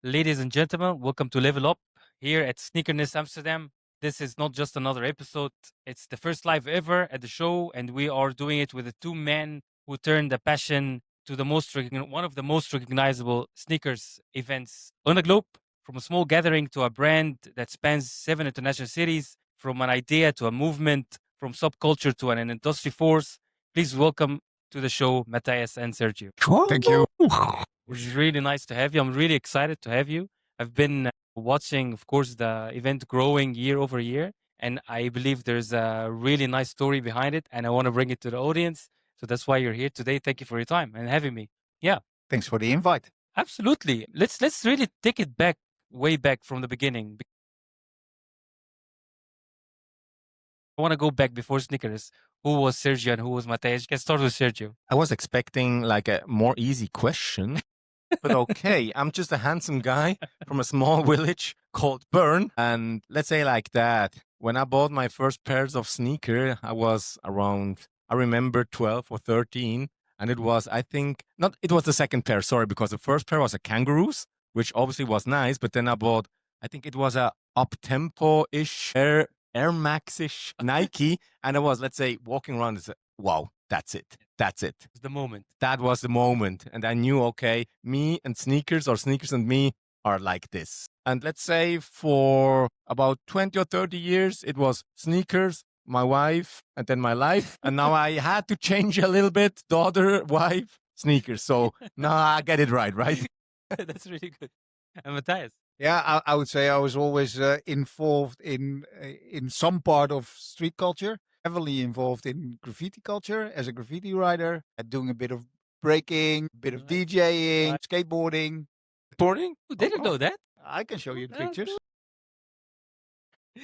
Ladies and gentlemen, welcome to Level Up here at Sneakerness Amsterdam. This is not just another episode, it's the first live ever at the show, and we are doing it with the two men who turned the passion to one of the most recognizable sneakers events on the globe. From a small gathering to a brand that spans 7 international cities, from an idea to a movement, from subculture to an industry force. Please welcome to the show Matthijs and Sergio. Thank you. Which is really nice to have you. I'm really excited to have you. I've been watching, of course, the event growing year over year, and I believe there's a really nice story behind it, and I want to bring it to the audience. So that's why you're here today. Thank you for your time and having me. Yeah, Thanks for the invite. absolutely. Let's really take it back, way back from the beginning. I want to go back before sneakers. Who was Sergio and who was Matthijs? You can start with Sergio. I was expecting like a more easy question, but okay. I'm just a handsome guy from a small village called Bern. And let's say like that. When I bought my first pairs of sneaker, I was around, I remember 12 or 13. And it was, I think, not, it was the second pair, sorry, because the first pair was a Kangaroos, which obviously was nice. But then I bought, I think it was a up-tempo-ish Air Max-ish Nike. And I was, let's say, walking around and said, wow, that's it. That's it. It's the moment. That was the moment. And I knew, okay, me and sneakers or sneakers and me are like this. And let's say for about 20 or 30 years, it was sneakers, my wife, and then my life. And now I had to change a little bit, daughter, wife, sneakers. So now I get it right? That's really good. And Matthijs? Yeah, I would say I was always involved in some part of street culture, heavily involved in graffiti culture as a graffiti writer, doing a bit of breaking, a bit of Nice. DJing, Nice. skateboarding. Boarding? Who didn't know that? I can show you the Oh, pictures. cool.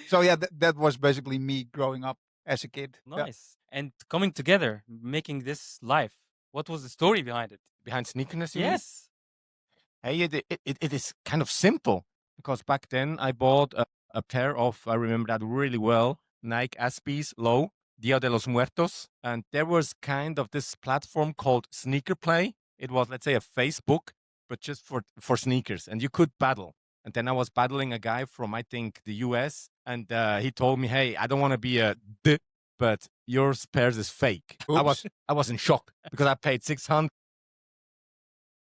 So yeah, that was basically me growing up as a kid. Yeah. Nice. And coming together, making this live. What was the story behind it? Behind sneakerness? You mean? Yes. Hey, it is kind of simple because back then I bought a pair of, I remember that really well, Nike SBs Low, Dia de los Muertos. And there was kind of this platform called Sneaker Play. It was, let's say, a Facebook, but just for sneakers. And you could battle. And then I was battling a guy from, I think, the US. And he told me, hey, I don't want to be a D, but your pairs is fake. I was in shock because I paid 600.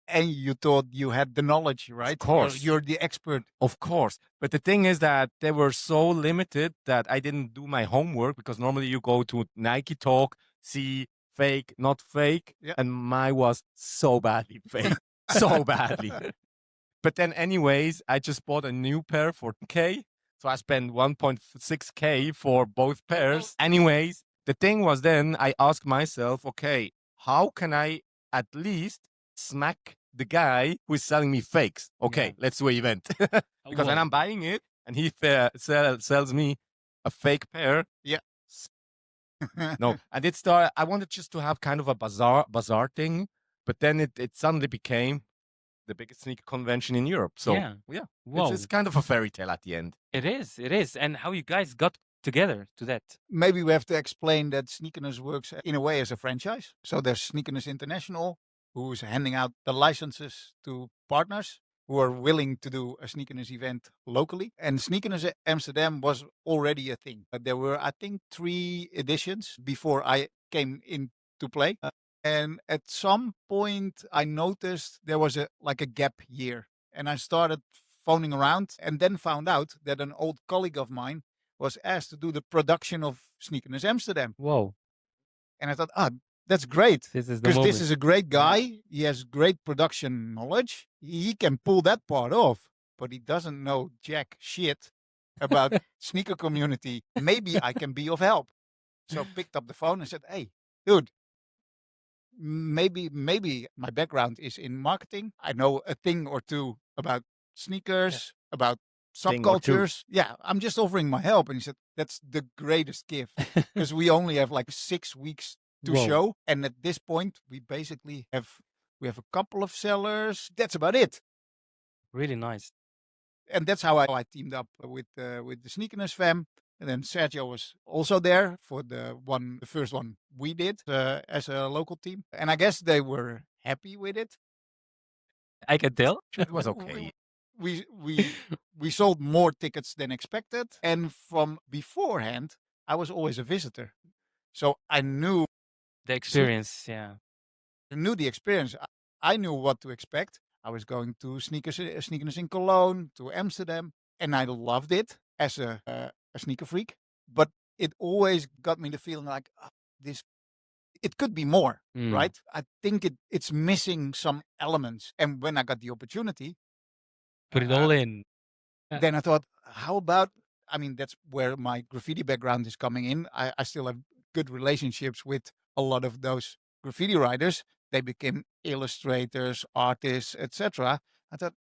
And you thought you had the knowledge, right? Of course. You're the expert. Of course. But the thing is that they were so limited that I didn't do my homework because normally you go to Nike Talk, see fake, not fake. Yeah. And mine was so badly fake. So badly. But then anyways, I just bought a new pair for 10K. So I spent 1.6K for both pairs. Anyways, the thing was then I asked myself, okay, how can I at least smack the guy who is selling me fakes? Okay, Yeah. let's do an event. Because when Whoa. I'm buying it and he sells me a fake pair. Yeah. No, and it started, I wanted just to have kind of a bazaar thing, but then it suddenly became the biggest sneaker convention in Europe. So Yeah. yeah, Whoa. it's kind of a fairy tale at the end. It is. It is. And how you guys got together to that. Maybe we have to explain that Sneakerness works in a way as a franchise. So there's Sneakerness International, who's handing out the licenses to partners who are willing to do a Sneakerness event locally. And Sneakerness Amsterdam was already a thing. But there were, I think, 3 editions before I came into play. And at some point, I noticed there was a gap year. And I started phoning around and then found out that an old colleague of mine was asked to do the production of Sneakerness Amsterdam. Whoa. And I thought, that's great. This is the Because moment. this is a great guy. He has great production knowledge. He can pull that part off, but he doesn't know jack shit about sneaker community. Maybe I can be of help. So I picked up the phone and said, hey, dude, maybe my background is in marketing. I know a thing or two about sneakers, about Thing or two. subcultures. Yeah, I'm just offering my help. And he said, that's the greatest gift because we only have 6 weeks to Whoa. show. And at this point, we basically have a couple of sellers. That's about it. Really nice. And that's how I teamed up with the Sneakerness fam. And then Sergio was also there for the first one we did as a local team. And I guess they were happy with it. I can tell. It was okay. We sold more tickets than expected. And from beforehand, I was always a visitor. So I knew The experience, yeah. the experience. I knew what to expect. I was going to Sneakerness in Cologne, to Amsterdam, and I loved it as a sneaker freak. But it always got me the feeling like it could be more, right? I think it's missing some elements. And when I got the opportunity, Put it all in. then I thought, how about? I mean, that's where my graffiti background is coming in. I still have good relationships with a lot of those graffiti writers. They became illustrators, artists, etc. I thought,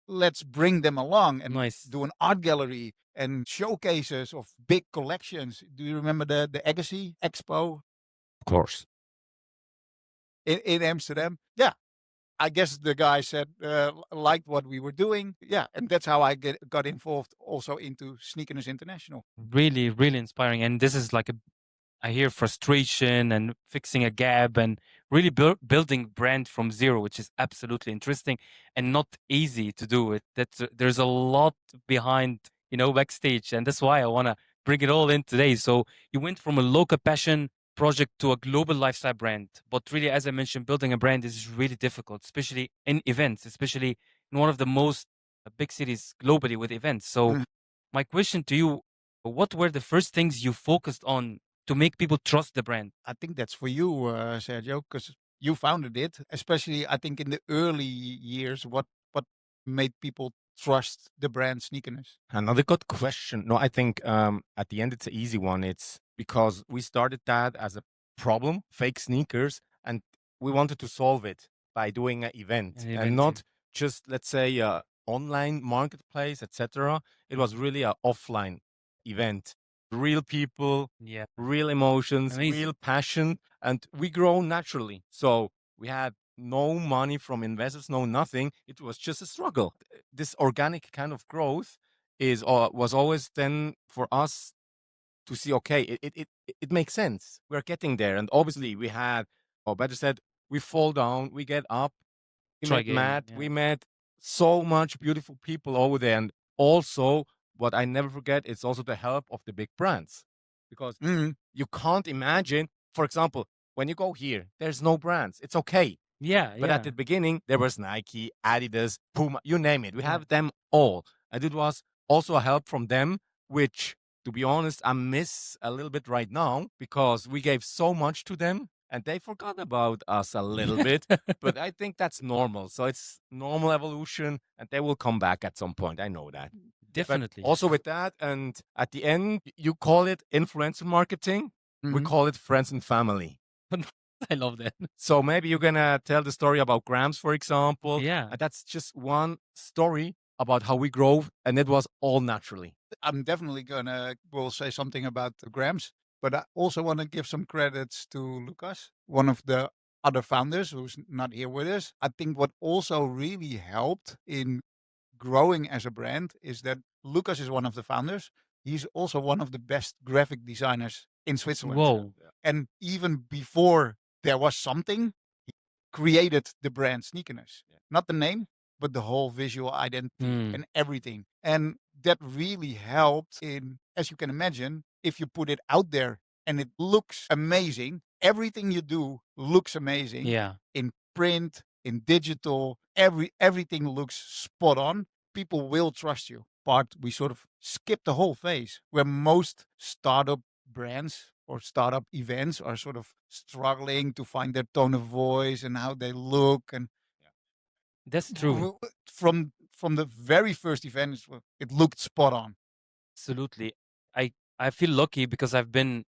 let's bring them along and Nice. do an art gallery and showcases of big collections. Do you remember the Agassi Expo Of course. in Amsterdam? Yeah. I guess the guy said liked what we were doing. Yeah, and that's how I got involved also into Sneakerness International. Really, really inspiring. And this is like I hear frustration and fixing a gap and really building brand from zero, which is absolutely interesting and not easy to do it. There's a lot behind, backstage, and that's why I want to bring it all in today. So you went from a local passion project to a global lifestyle brand, but really, as I mentioned, building a brand is really difficult, especially in events, especially in one of the most big cities globally with events. So my question to you, what were the first things you focused on to make people trust the brand? I think that's for you, Sergio, because you founded it. Especially, I think in the early years, what made people trust the brand Sneakerness? Another good question. No, I think at the end it's an easy one. It's because we started that as a problem, fake sneakers, and we wanted to solve it by doing an event, and not just, let's say, a online marketplace, etc. It was really an offline event. Real people, real emotions, real passion, and we grow naturally. So we had no money from investors, no nothing. It was just a struggle. This organic kind of growth was always then for us to see, okay, it makes sense. We're getting there. And obviously we had, or better said, we fall down, we get up, we met Matt, we met so much beautiful people over there. And also, what I never forget, it's also the help of the big brands. Because you can't imagine, for example, when you go here, there's no brands. It's okay. But at the beginning, there was Nike, Adidas, Puma, you name it. We have them all. And it was also a help from them, which, to be honest, I miss a little bit right now because we gave so much to them and they forgot about us a little bit. But I think that's normal. So it's normal evolution and they will come back at some point. I know that. Definitely. But also with that, and at the end, you call it influencer marketing. We call it friends and family. I love that. So maybe you're going to tell the story about Grams, for example. Yeah. And that's just one story about how we grow, and it was all naturally. I'm definitely will say something about the Grams, but I also want to give some credits to Lucas, one of the other founders who's not here with us. I think what also really helped in growing as a brand is that Lucas is one of the founders. He's also one of the best graphic designers in Switzerland. Whoa. And even before there was something, he created the brand Sneakerness. Not the name, but the whole visual identity and everything. And that really helped in, as you can imagine, if you put it out there and it looks amazing, everything you do looks amazing. Yeah. In print, in digital, everything looks spot on. People will trust you. But we sort of skip the whole phase where most startup brands or startup events are sort of struggling to find their tone of voice and how they look. And that's true. From the very first event, it looked spot on. Absolutely. I feel lucky because I've been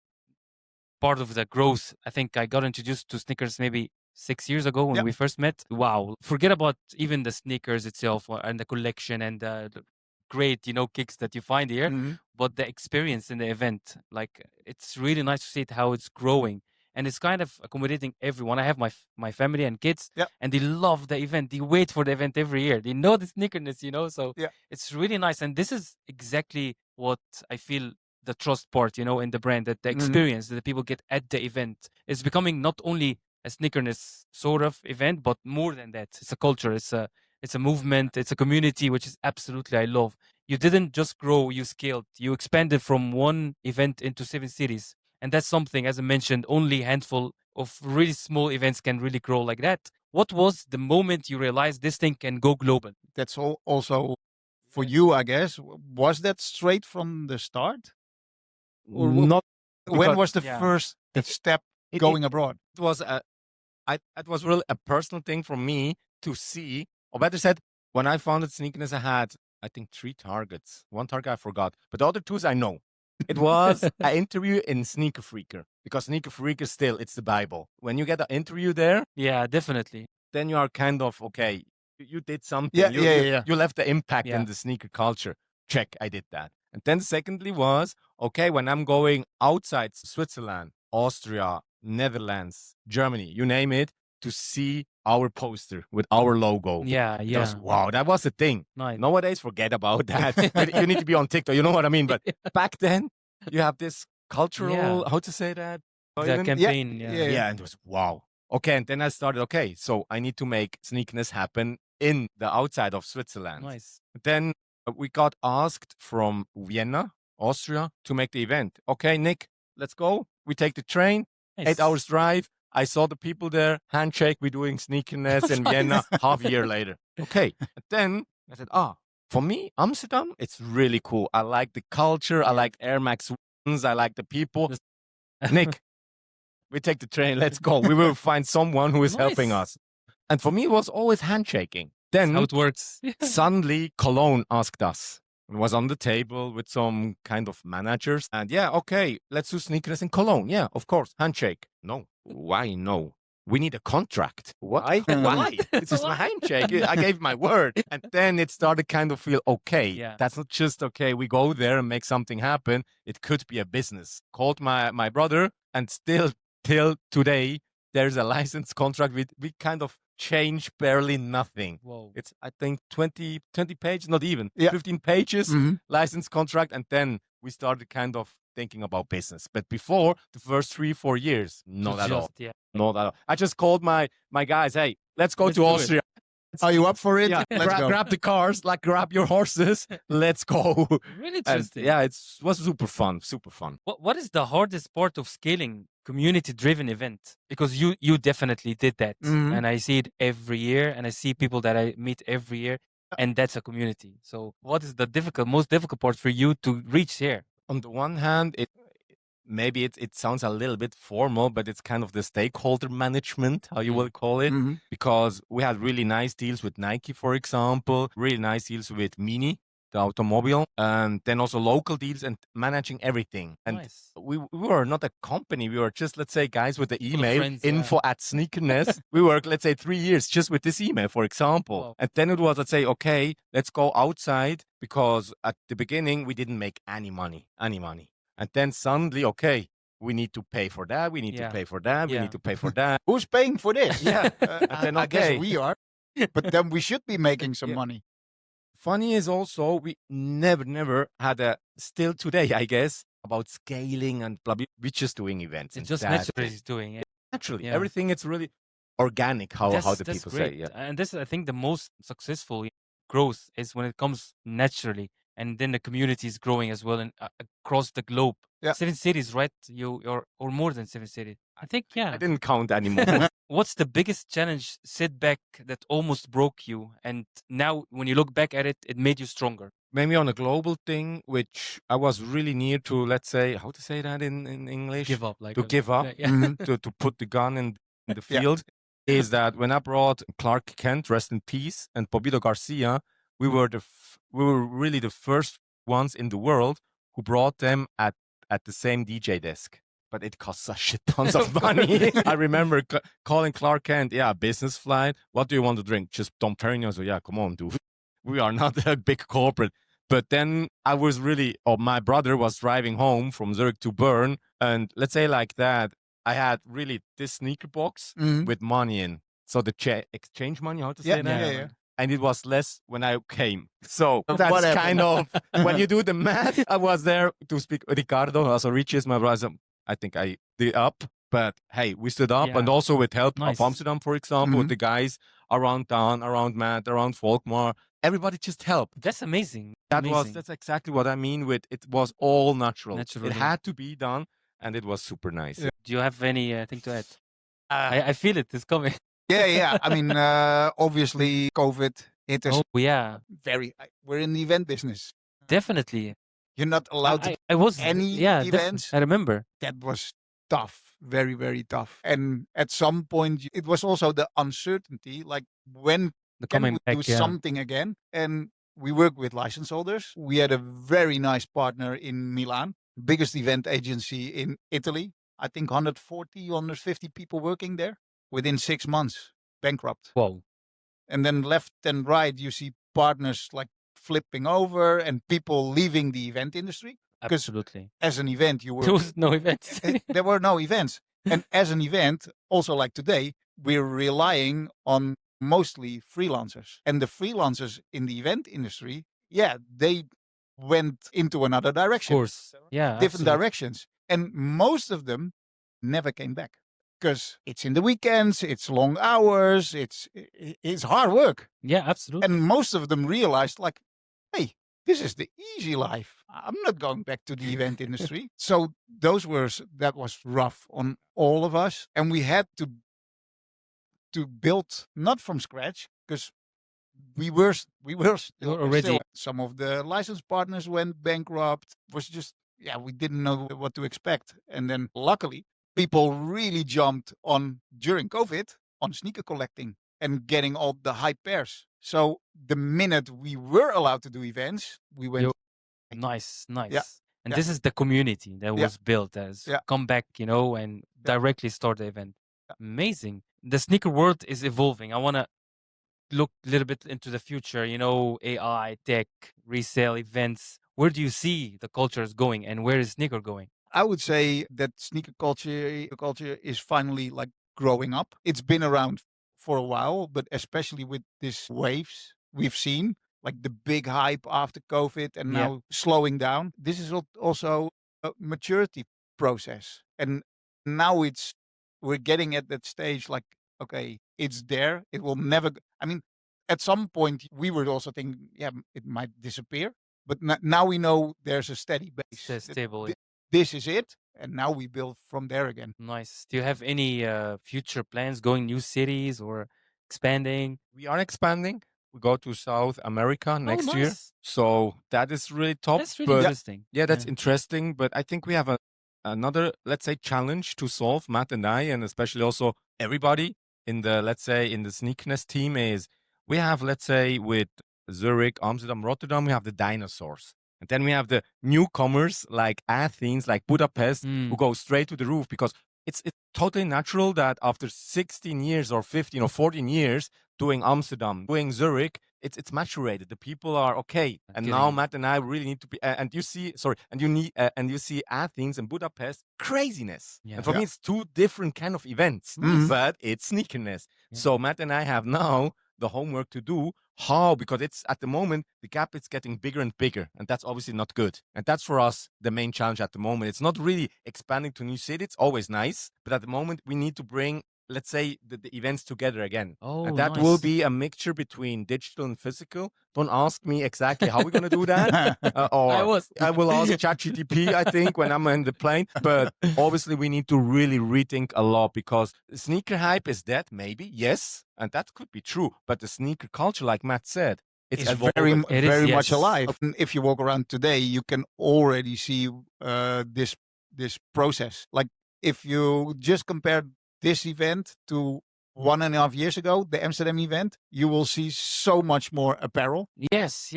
part of the growth. I think I got introduced to sneakers maybe 6 years ago when we first met. Wow. Forget about even the sneakers itself and the collection and the great, kicks that you find here, but the experience in the event, like it's really nice to see it, how it's growing. And it's kind of accommodating everyone. I have my family and kids, and they love the event. They wait for the event every year. They know the sneakerness, so it's really nice. And this is exactly what I feel the trust part, in the brand, that the experience that the people get at the event is becoming not only a Sneakerness sort of event, but more than that. It's a culture. It's a movement. It's a community, which is absolutely I love. You didn't just grow, you scaled. You expanded from one event into 7 cities. And that's something, as I mentioned, only a handful of really small events can really grow like that. What was the moment you realized this thing can go global? That's all also for you, I guess. Was that straight from the start? Or Not when because was the Yeah. first step it- going abroad? it was it was really a personal thing for me to see, or better said, when I founded Sneakerness, I had, I think, 3 targets. One target I forgot, but the other 2 I know. It was an interview in Sneaker Freaker, because Sneaker Freaker still, it's the Bible. When you get an interview there, Yeah, definitely. then you are kind of, okay, you did something. Yeah, you, yeah, you, yeah. you left the impact Yeah. in the sneaker culture. Check, I did that. And then secondly was, okay, when I'm going outside Switzerland, Austria, Netherlands, Germany, you name it, to see our poster with our logo. Yeah, It yeah. was, wow, that was the thing. Nice. Nowadays, forget about that. You need to be on TikTok. You know what I mean? But back then, you have this cultural, how to say that? The Island? campaign. yeah. Yeah, and it was wow. Okay, and then I started, okay, so I need to make Sneakerness happen in the outside of Switzerland. Nice. Then we got asked from Vienna, Austria, to make the event. Okay, Nick, let's go. We take the train, Nice. 8 hours drive. I saw the people there, handshake, we're doing Sneakerness in Vienna half a year later. Okay, and then I said, for me, Amsterdam, it's really cool. I like the culture. I like Air Max 1s. I like the people. Nick, we take the train. Let's go. We will find someone who is helping Nice. us. And for me, it was always handshaking. Then How it works. suddenly Cologne asked us. It was on the table with some kind of managers. And yeah, okay, let's do Sneakerness in Cologne. Yeah, of course. Handshake. No. Why no? We need a contract. What? Why? Why? This is my handshake. I gave my word. And then it started kind of feel, okay, Yeah. that's not just, okay, we go there and make something happen. It could be a business. Called my brother, and still till today, there's a license contract. We kind of change barely nothing. Whoa. It's, I think, 20 pages, not even, Yeah. 15 pages, Mhm. license contract. And then we started kind of thinking about business. But before, the first 3-4 years, not at all. Yeah. Not at all. I just called my guys, hey, let's go Let's to do it. Austria. Are you up for it? Yeah, Let's go. grab the cars, like grab your horses. Let's go. Really And interesting. yeah, it was super fun, super fun. What is the hardest part of scaling community-driven event? Because you definitely did that, Mhm. and I see it every year, and I see people that I meet every year, and that's a community. So, what is the most difficult part for you to reach here? On the one hand, maybe it sounds a little bit formal, but it's kind of the stakeholder management, how you will call it, Mhm. because we had really nice deals with Nike, for example, really nice deals with Mini, the automobile, and then also local deals and managing everything. And Nice. we were not a company. We were just, let's say, guys with the email, friends, yeah. info@sneakerness. We worked, let's say, 3 years just with this email, for example. Wow. And then it was, let's say, okay, let's go outside, because at the beginning, we didn't make any money. And then suddenly, okay, we need to pay for that. We need Yeah. to pay for that. We Yeah. need to pay for that. Who's paying for this? Yeah. And then, I guess okay. we are. But then we should be making some Yeah. money. Funny is also, we never had still today, I guess, about scaling and blah, blah. We're just doing events. It's and just that's naturally it. doing it. Naturally. Yeah. Everything, it's really organic, how the That's people great. say. Yeah. And this is, I think, the most successful growth is when it comes naturally, and then the community is growing as well, and across the globe. Yeah. 7 cities, right? Or more than 7 cities. I think, yeah. I didn't count anymore. What's the biggest challenge, setback that almost broke you, and now when you look back at it, it made you stronger? Maybe on a global thing, which I was really near to, let's say, how to say that in English? Give up, like To give up. Yeah. Mhm. to put the gun in the Yeah. field, is that when I brought Clark Kent, rest in peace, and Pobito Garcia, we were really the first ones in the world who brought them at the same DJ desk. But it costs a shit tons of money. I remember calling Clark Kent, yeah, business flight. What do you want to drink? Just Dom Perignon. So yeah, come on, dude. We are not a big corporate. But then I was my brother was driving home from Zurich to Bern. And let's say like that, I had really this sneaker box Mhm. with money in. So the exchange money, how to say Yeah, that? yeah, yeah. and it was less when I came. So What that's happened? kind of, when you do the math, I was there to speak with Ricardo, also Richie, my brother. I think I did up, but hey, we stood up, and Yeah. also with help Nice. of Amsterdam, for example, with Mhm. the guys around town, around Matt, around Volkmar, everybody just helped. That's amazing. That's exactly what I mean with it was all natural. Naturally. It had to be done, and it was super nice. Yeah. Do you have anything to add? Uh, I feel it is coming. yeah. I mean, obviously, COVID hit us Oh yeah, we're in the event business. definitely. You're not allowed to I was any yeah, events. I remember. That was tough, very, very tough. And at some point, it was also the uncertainty, like when The can coming we back, do yeah. something again? And we work with license holders. We had a very nice partner in Milan, biggest event agency in Italy. I think 140, 150 people working there within 6 months, bankrupt. Whoa. And then left and right, you see partners like flipping over and people leaving the event industry. 'Cause Absolutely. As an event, you were There was no event. there were no events. And as an event, also like today, we're relying on mostly freelancers. And the freelancers in the event industry, yeah, they went into another Of direction, course. Yeah. different absolutely. directions. And most of them never came back because it's in the weekends, it's long hours, it's hard work. Yeah, absolutely. And most of them realized, like, hey, this is the easy life. I'm not going back to the event industry. So that was rough on all of us. And we had to build not from scratch because we were still, already- still- some of the license partners went bankrupt. It was just, yeah, we didn't know what to expect. And then luckily people really jumped on during COVID on sneaker collecting and getting all the hype pairs. So the minute we were allowed to do events, we went. Yo, nice. And yeah. this is the community that Yeah. was built as Yeah. come back, and Yeah. directly start the event. Yeah. Amazing. The sneaker world is evolving. I want to look a little bit into the future, AI, tech, resale, events. Where do you see the culture is going and where is sneaker going? I would say that sneaker culture is finally like growing up. It's been around for a while, but especially with these waves we've seen, like the big hype after COVID and Yeah. now slowing down. This is also a maturity process. And now we're getting at that stage like, okay, it's there. It will never, I mean, at some point we were also thinking, yeah, it might disappear. But now we know there's a steady base. It's stable. This is it, and now we build from there again. Nice. Do you have any future plans going new cities or expanding? We are expanding. We go to South America next year. nice. So that is really top. That's really but interesting. yeah, that's interesting. But I think we have another, let's say, challenge to solve, Matt and I, and especially also everybody in the, let's say, in the Sneakerness team is we have, let's say, with Zurich, Amsterdam, Rotterdam, we have the dinosaurs. And then we have the newcomers like Athens, like Budapest, who go straight to the roof because it's totally natural that after 16 years or 15 or 14 years doing Amsterdam, doing Zurich, it's maturated. The people are okay. And now Matt and I really need to be, and you see, and you see Athens and Budapest, craziness. Yeah. And for me, it's two different kind of events, but it's sneakerness. Yeah. So Matt and I have now the homework to do. How? Because it's at the moment, the gap is getting bigger and bigger. And that's obviously not good. And that's for us the main challenge at the moment. It's not really expanding to new cities. It's always nice. But at the moment, we need to bring, let's say, the events together again. Oh, and that nice. will be a mixture between digital and physical. Don't ask me exactly how we're going to do that. Or I will ask ChatGPT, I think, when I'm in the plane. But obviously, we need to really rethink a lot because sneaker hype is dead, maybe, yes. And that could be true. But the sneaker culture, like Matt said, it's very, It is, very much yes. alive. If you walk around today, you can already see this process. Like if you just compare this event to 1.5 years ago, the Amsterdam event, you will see so much more apparel. Yes.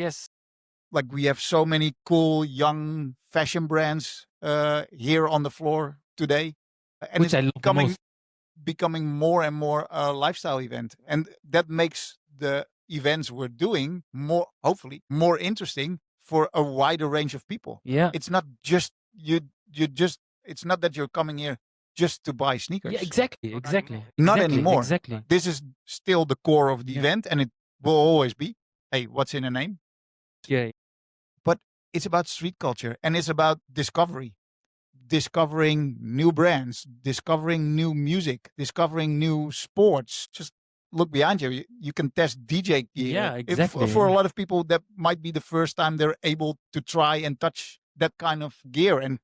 Like we have so many cool young fashion brands here on the floor today, and Which I love the most. becoming more and more a lifestyle event, and that makes the events we're doing hopefully more interesting for a wider range of people. Yeah. It's not just it's not that you're coming here just to buy sneakers. Yeah, exactly. Not anymore. Exactly. This is still the core of the event, and it will always be, hey, what's in a name? Yeah. But it's about street culture, and it's about discovery. Discovering new brands, discovering new music, discovering new sports. Just look behind you. You can test DJ gear. Yeah, exactly. For a lot of people, that might be the first time they're able to try and touch that kind of gear. And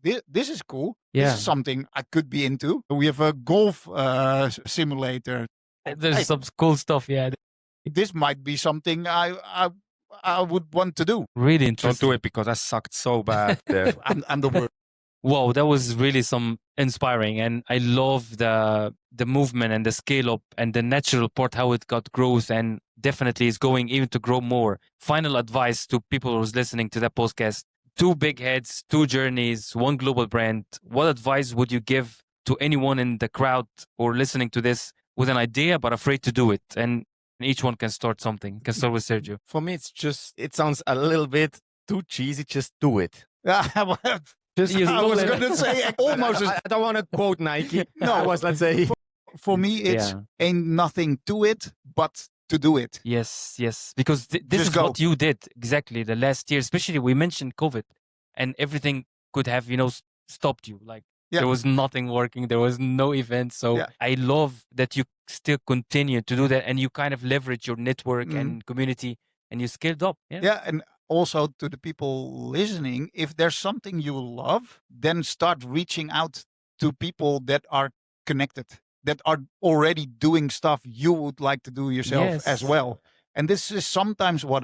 this is cool. Yeah. This is something I could be into. We have a golf simulator. There's some cool stuff. Yeah. This might be something I would want to do. Really Don't interesting. do it because I sucked so bad there. I'm the worst. Wow, that was really some inspiring, and I love the movement and the scale up and the natural part, how it got growth, and definitely is going even to grow more. Final advice to people who's listening to that podcast: 2 big heads, 2 journeys, 1 global brand. What advice would you give to anyone in the crowd or listening to this with an idea but afraid to do it? And each one can start something. Can start with Sergio. For me, it sounds a little bit too cheesy. Just do it. Just, You I was stole it. going to say almost. I don't want to quote Nike. No. I was, let's say. For me, it's Yeah. ain't nothing to it but to do it. Yes, yes. Because this Just is go. what you did exactly the last year, especially we mentioned COVID, and everything could have, stopped you. Like Yeah. there was nothing working, there was no event. So Yeah. I love that you still continue to do that, and you kind of leverage your network Mhm. and community, and you scaled up. Yeah. Yeah, and also to the people listening, if there's something you love, then start reaching out to people that are connected, that are already doing stuff you would like to do yourself as Yes. well. And this is sometimes what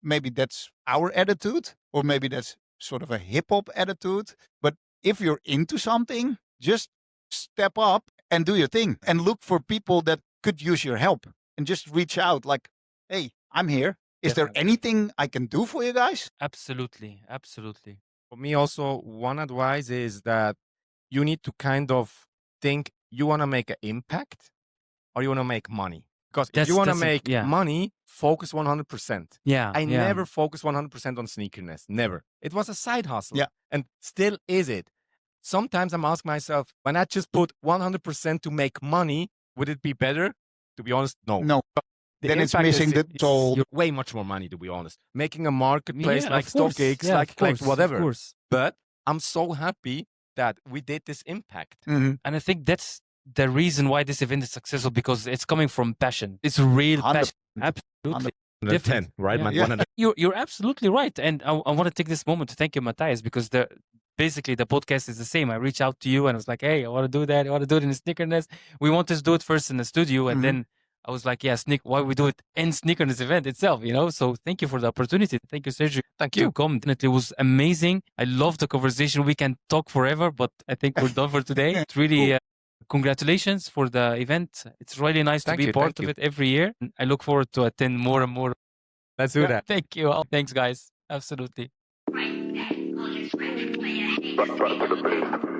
maybe that's our attitude, or maybe that's sort of a hip hop attitude. But if you're into something, just step up and do your thing and look for people that could use your help, and just reach out like, hey, I'm here. Is there Definitely. anything I can do for you guys? Absolutely. Absolutely. For me, also, one advice is that you need to kind of think, you want to make an impact or you want to make money. Because if you want to make money, focus 100%. Yeah. I never focused 100% on sneakerness. Never. It was a side hustle. Yeah. And still is it. Sometimes I'm asking myself, when I just put 100% to make money, would it be better? To be honest, no. No. The Then it's impact missing the soul. You're way much more money, to be honest. Making a marketplace Yeah, like of course. StockX, Yeah, like of course, whatever. Of course. But I'm so happy that we did this impact. Mhm. And I think that's the reason why this event is successful, because it's coming from passion. It's real 100%. passion. Absolutely. 110, right? Yeah. 100. You're absolutely right. And I want to take this moment to thank you, Matthijs, because basically the podcast is the same. I reached out to you and I was like, hey, I want to do that. I want to do it in Sneakerness. We wanted to do it first in the studio. And then I was like, yeah, why we do it in Sneakerness event itself, So thank you for the opportunity. Thank you, Sergio. Thank To you. come. Definitely was amazing. I love the conversation. We can talk forever, but I think we're done for today. It's really congratulations for the event. It's really nice to be part of it every year. I look forward to attend more and more. Let's do that. Thank you. Thanks, guys. Absolutely. Right, that, all this rap, play a hate.